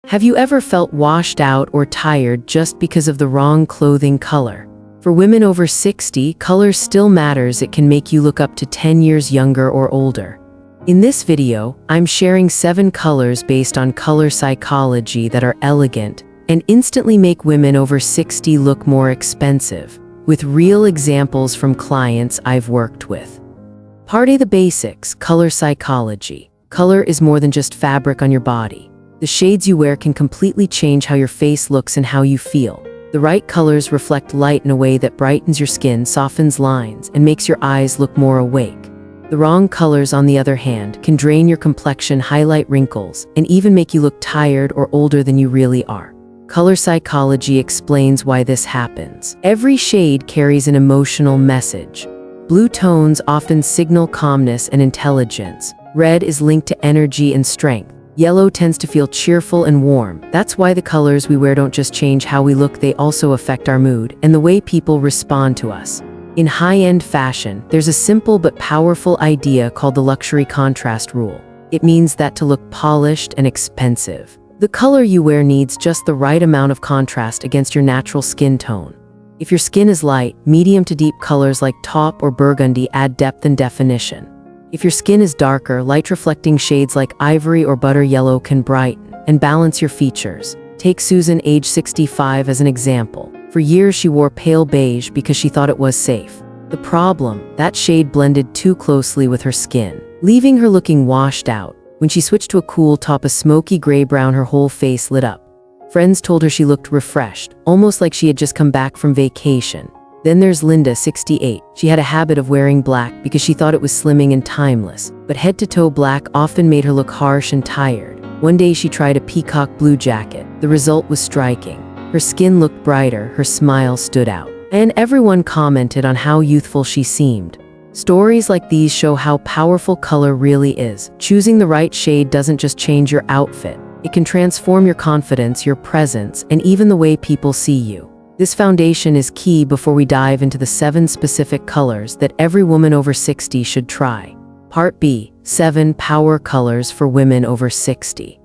Have you ever felt washed out or tired just because of the wrong clothing color? For women over 60, color still matters. It can make you look up to 10 years younger or older. In this video, I'm sharing 7 colors based on color psychology that are elegant and instantly make women over 60 look more expensive, with real examples from clients I've worked with. Party the basics, color psychology. Color is more than just fabric on your body. The shades you wear can completely change how your face looks and how you feel. The right colors reflect light in a way that brightens your skin, softens lines, and makes your eyes look more awake. The wrong colors, on the other hand, can drain your complexion, highlight wrinkles, and even make you look tired or older than you really are. Color psychology explains why this happens. Every shade carries an emotional message. Blue tones often signal calmness and intelligence. Red is linked to energy and strength. Yellow tends to feel cheerful and warm. That's why the colors we wear don't just change how we look, they also affect our mood and the way people respond to us. In high-end fashion, there's a simple but powerful idea called the luxury contrast rule. It means that to look polished and expensive, the color you wear needs just the right amount of contrast against your natural skin tone. If your skin is light, medium to deep colors like taupe or burgundy add depth and definition. If your skin is darker, light-reflecting shades like ivory or butter yellow can brighten and balance your features. Take Susan, age 65, as an example. For years, she wore pale beige because she thought it was safe. The problem, that shade blended too closely with her skin, leaving her looking washed out. When she switched to a cool taupe, a smoky gray-brown, her whole face lit up. Friends told her she looked refreshed, almost like she had just come back from vacation. Then there's Linda, 68. She had a habit of wearing black because she thought it was slimming and timeless, but head-to-toe black often made her look harsh and tired. One day she tried a peacock blue jacket. The result was striking. Her skin looked brighter, her smile stood out, and everyone commented on how youthful she seemed. Stories like these show how powerful color really is. Choosing the right shade doesn't just change your outfit. It can transform your confidence, your presence, and even the way people see you. This foundation is key before we dive into the 7 specific colors that every woman over 60 should try. Part B, 7 power colors for women over 60.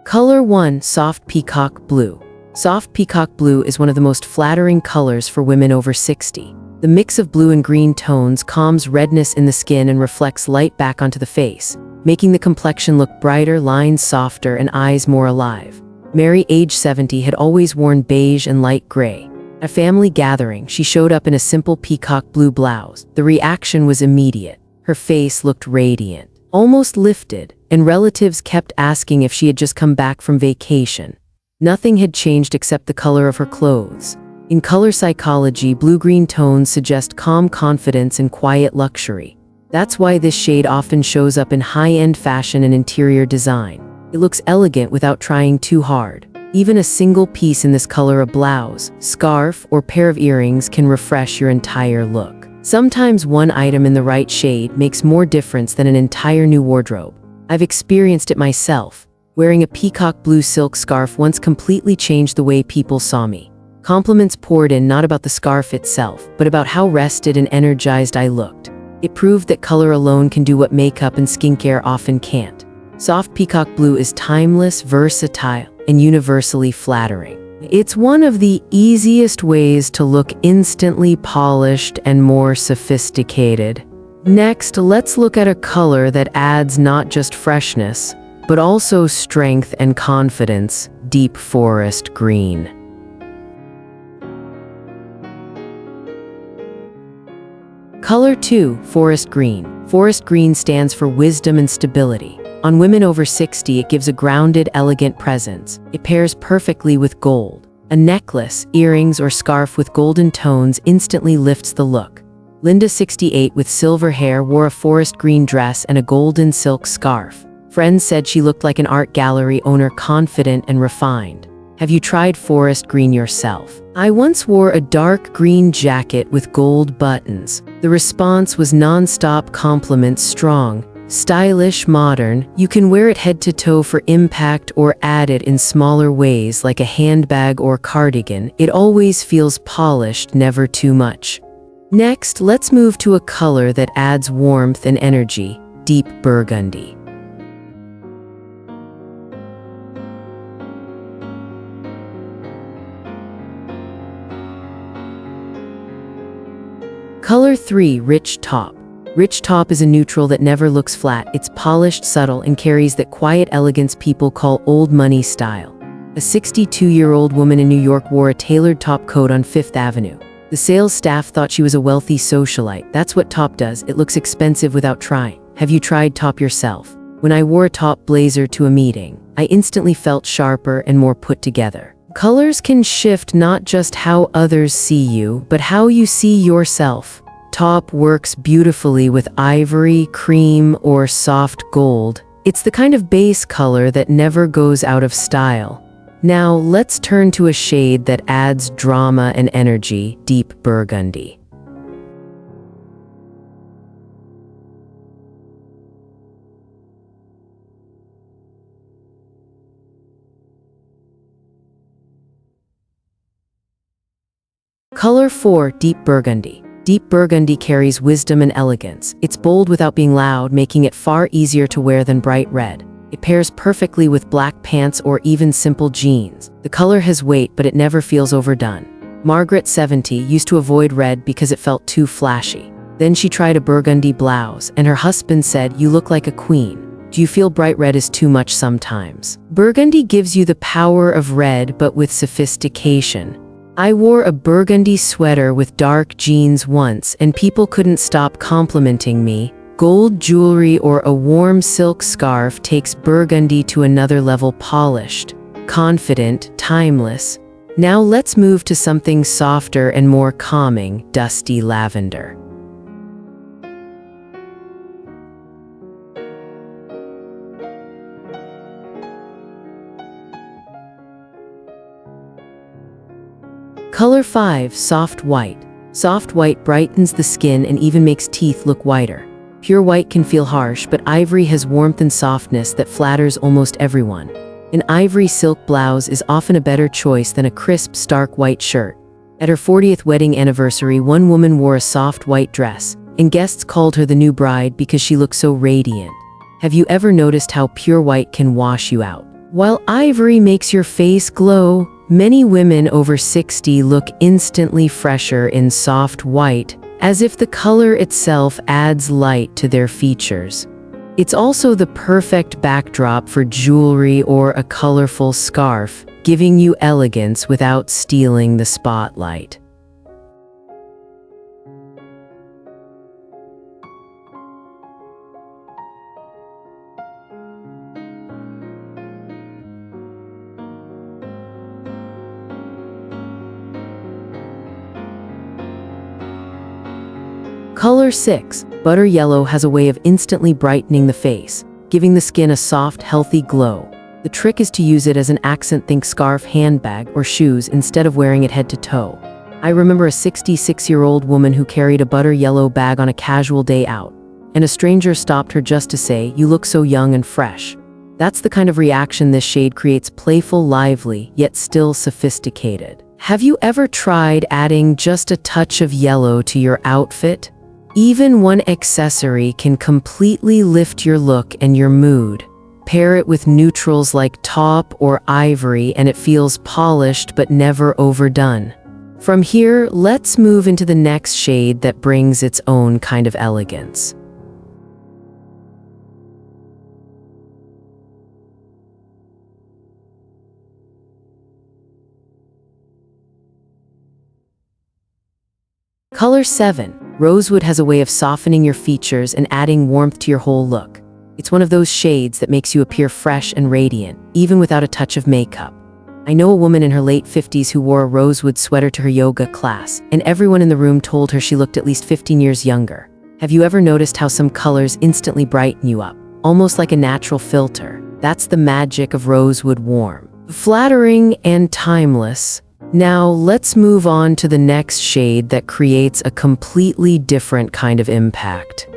Color 1, soft peacock blue. Soft peacock blue is one of the most flattering colors for women over 60. The mix of blue and green tones calms redness in the skin and reflects light back onto the face, making the complexion look brighter, lines softer, and eyes more alive. Mary, age 70, had always worn beige and light gray. At a family gathering, she showed up in a simple peacock blue blouse. The reaction was immediate. Her face looked radiant, almost lifted, and relatives kept asking if she had just come back from vacation. Nothing had changed except the color of her clothes. In color psychology, blue-green tones suggest calm confidence and quiet luxury. That's why this shade often shows up in high-end fashion and interior design. It looks elegant without trying too hard. Even a single piece in this color, a blouse, scarf, or pair of earrings, can refresh your entire look. Sometimes one item in the right shade makes more difference than an entire new wardrobe. I've experienced it myself. Wearing a peacock blue silk scarf once completely changed the way people saw me. Compliments poured in, not about the scarf itself, but about how rested and energized I looked. It proved that color alone can do what makeup and skincare often can't. Soft peacock blue is timeless, versatile, and universally flattering. It's one of the easiest ways to look instantly polished and more sophisticated. Next, let's look at a color that adds not just freshness, but also strength and confidence: deep forest green. Color 2, forest green. Forest green stands for wisdom and stability. On women over 60, it gives a grounded, elegant presence. It pairs perfectly with gold. A necklace, earrings, or scarf with golden tones instantly lifts the look. Linda, 68, with silver hair, wore a forest green dress and a golden silk scarf. Friends said she looked like an art gallery owner, confident and refined. Have you tried forest green yourself? I once wore a dark green jacket with gold buttons. The response was non-stop compliments: strong, stylish, modern. You can wear it head to toe for impact or add it in smaller ways like a handbag or cardigan. It always feels polished, never too much. Next, let's move to a color that adds warmth and energy: deep burgundy. Color 3, Rich Taupe. Rich taupe is a neutral that never looks flat. It's polished, subtle, and carries that quiet elegance people call old money style. A 62-year-old woman in New York wore a tailored top coat on Fifth Avenue. The sales staff thought she was a wealthy socialite. That's what taupe does. It looks expensive without trying. Have you tried taupe yourself? When I wore a taupe blazer to a meeting, I instantly felt sharper and more put together. Colors can shift not just how others see you, but how you see yourself. Taupe works beautifully with ivory, cream, or soft gold. It's the kind of base color that never goes out of style. Now, let's turn to a shade that adds drama and energy, deep burgundy. Color 4, Deep Burgundy. Deep burgundy carries wisdom and elegance. It's bold without being loud, making it far easier to wear than bright red. It pairs perfectly with black pants or even simple jeans. The color has weight, but it never feels overdone. Margaret, 70, used to avoid red because it felt too flashy. Then she tried a burgundy blouse, and her husband said, "You look like a queen. Do you feel bright red is too much sometimes?" Burgundy gives you the power of red, but with sophistication. I wore a burgundy sweater with dark jeans once, and people couldn't stop complimenting me. Gold jewelry or a warm silk scarf takes burgundy to another level, polished, confident, timeless. Now let's move to something softer and more calming, dusty lavender. Color 5, Soft White. Soft white brightens the skin and even makes teeth look whiter. Pure white can feel harsh, but ivory has warmth and softness that flatters almost everyone. An ivory silk blouse is often a better choice than a crisp, stark white shirt. At her 40th wedding anniversary, one woman wore a soft white dress, and guests called her the new bride because she looked so radiant. Have you ever noticed how pure white can wash you out? While ivory makes your face glow, many women over 60 look instantly fresher in soft white, as if the color itself adds light to their features. It's also the perfect backdrop for jewelry or a colorful scarf, giving you elegance without stealing the spotlight. Color 6, Butter Yellow has a way of instantly brightening the face, giving the skin a soft, healthy glow. The trick is to use it as an accent, think scarf, handbag, or shoes instead of wearing it head to toe. I remember a 66-year-old woman who carried a butter yellow bag on a casual day out, and a stranger stopped her just to say, "You look so young and fresh." That's the kind of reaction this shade creates, playful, lively, yet still sophisticated. Have you ever tried adding just a touch of yellow to your outfit? Even one accessory can completely lift your look and your mood. Pair it with neutrals like taupe or ivory and it feels polished but never overdone. From here, let's move into the next shade that brings its own kind of elegance. Color 7. Rosewood has a way of softening your features and adding warmth to your whole look. It's one of those shades that makes you appear fresh and radiant, even without a touch of makeup. I know a woman in her late 50s who wore a rosewood sweater to her yoga class, and everyone in the room told her she looked at least 15 years younger. Have you ever noticed how some colors instantly brighten you up, almost like a natural filter? That's the magic of rosewood warm, flattering, and timeless. Now, let's move on to the next shade that creates a completely different kind of impact.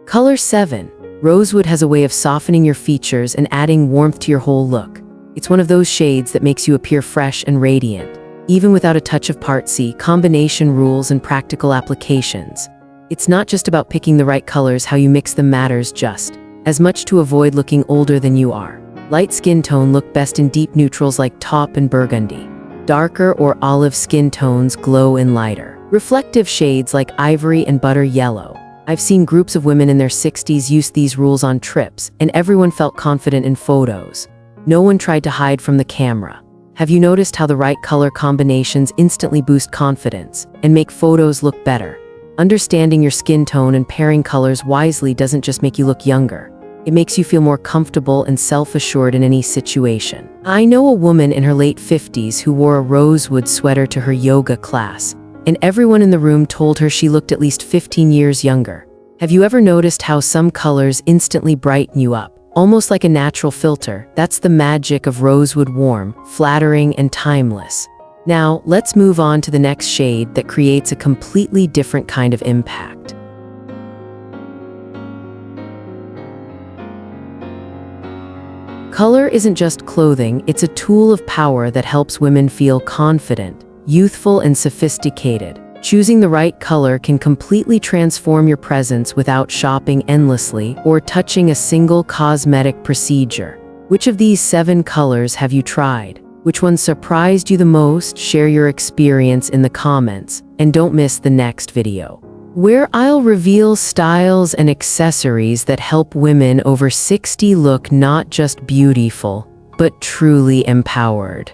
Color 7. Rosewood has a way of softening your features and adding warmth to your whole look. It's one of those shades that makes you appear fresh and radiant, even without a touch of Part C, combination rules and practical applications. It's not just about picking the right colors, how you mix them matters just. as much to avoid looking older than you are. Light skin tone look best in deep neutrals like taupe and burgundy. Darker or olive skin tones glow in lighter, reflective shades like ivory and butter yellow. I've seen groups of women in their 60s use these rules on trips, and everyone felt confident in photos. No one tried to hide from the camera. Have you noticed how the right color combinations instantly boost confidence and make photos look better? Understanding your skin tone and pairing colors wisely doesn't just make you look younger. It makes you feel more comfortable and self-assured in any situation. I know a woman in her late 50s who wore a rosewood sweater to her yoga class, and everyone in the room told her she looked at least 15 years younger. Have you ever noticed how some colors instantly brighten you up, almost like a natural filter? That's the magic of rosewood, warm, flattering, and timeless. Now, let's move on to the next shade that creates a completely different kind of impact. Color isn't just clothing, it's a tool of power that helps women feel confident, youthful, and sophisticated. Choosing the right color can completely transform your presence without shopping endlessly or touching a single cosmetic procedure. Which of these 7 colors have you tried? Which one surprised you the most? Share your experience in the comments, and don't miss the next video, where I'll reveal styles and accessories that help women over 60 look not just beautiful, but truly empowered.